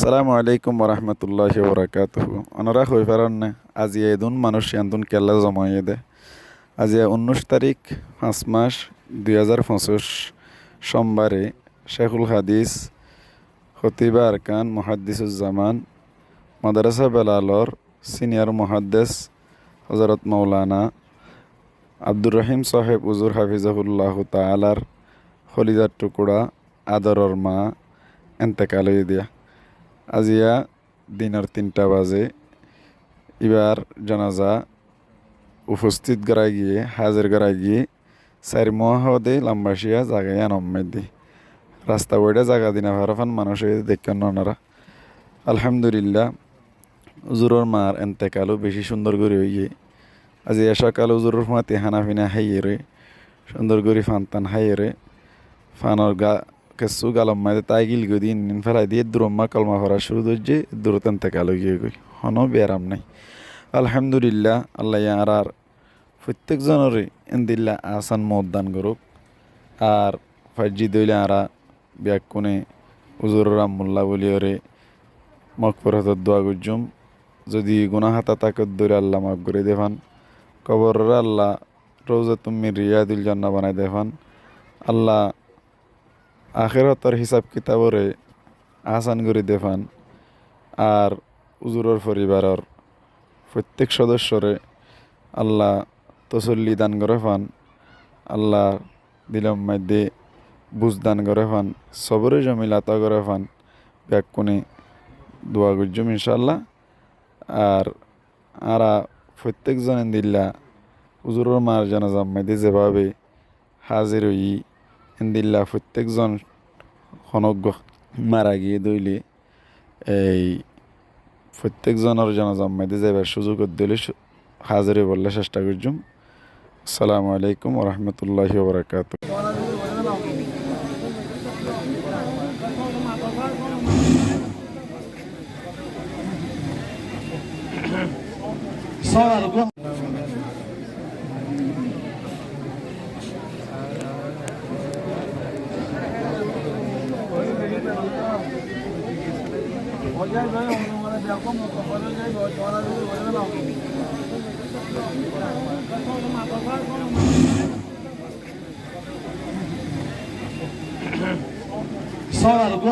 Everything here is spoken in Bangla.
আসসালামু আলাইকুম ওরহমতুল্লাহি ওবরাকাতুহু অনরা হই পারান না আজ এদুন মানুষ ইয়ান্দুন কেল্লা জমাইয়ে দে আজ 19 তারিখ 5 মাস 2025 সোমবারে শেখুল হাদিস খতিবা আরকান মুহাদ্দিসুজ্জামান মাদ্রাসা বেলালর সিনিয়র মুহাদ্দিস হযরত মাওলানা আব্দুর রহিম সাহেব উজুর হাফিজাহুল্লাহ তাআলার খলিজার টুকুরা আদরর মা এন্তেকাল হয়ে দিয়া আজিয়া দিনের 3টা বাজে এবার জানাজা উপস্থিত গড়াই গিয়ে হাজির গড়াই গিয়ে 4 মহাদে লাম্বাসিয়া জাগাইয়া নম্মে দি রাস্তা বইটা জাগা দিনা ভারফান মানুষ দেখেন ওনারা আলহামদুলিল্লাহ উজুরর মার এন্তেকালও বেশি সুন্দর করে হইয়ে আজি সকাল উজুরর মাতে হানাফিনা হাইয়ে রে সুন্দর করে ফানতান হাইয়ে রে ফানর কেসু গালম মাঝে তাই গিল গই দিন ফেলাই দিয়ে দুরম্মা কলমা ভরা শুরু ধরছে দূরত এন্তেকাল গিয়ে গই হনো বেরাম নাই আলহামদুলিল্লাহ আল্লাহ আর প্রত্যেকজনেরই এন্দিল্লা আসান মতদান করুক আর ফাইজি দইলে আরা ব্যাকুনে উজুর রামুল্লাহ বলিওরে মকফরত দোয়া গুজুম যদি গুনাহাতা তাকত দৌড়ে আল্লাহ মাফ করে দেফান কবর আল্লাহ রোজা তুমি রিয়াদুল জান্না বানাই দেফান আল্লাহ আখেরাতের হিসাব কিতাবরে আসান করে দেফান আর উজুরের পরিবারের প্রত্যেক সদস্যরে আল্লাহ তসল্লি দান করে ফান আল্লাহ দিলম মধ্যে বুঝ দান করে ফান সবরে জমিলাতা করে ফান ব্যাকুনে দোয়া গুজুম ইনশাল্লাহ আর আরা প্রত্যেকজনে দিল্লা উজুরের মার জানাজা মধ্যে যেভাবে হাজির হই ইন্দিল্লা প্রত্যেকজন খনজ্ঞ মারা গিয়ে দইলে এই প্রত্যেকজনের জানাজার মধ্যে যাবার সুযোগ দিলে হাজিরে বললে চেষ্টা করছুম। আসসালামু আলাইকুম ওরহমতুল্লাহি ওবরাকাতুহু। Só algo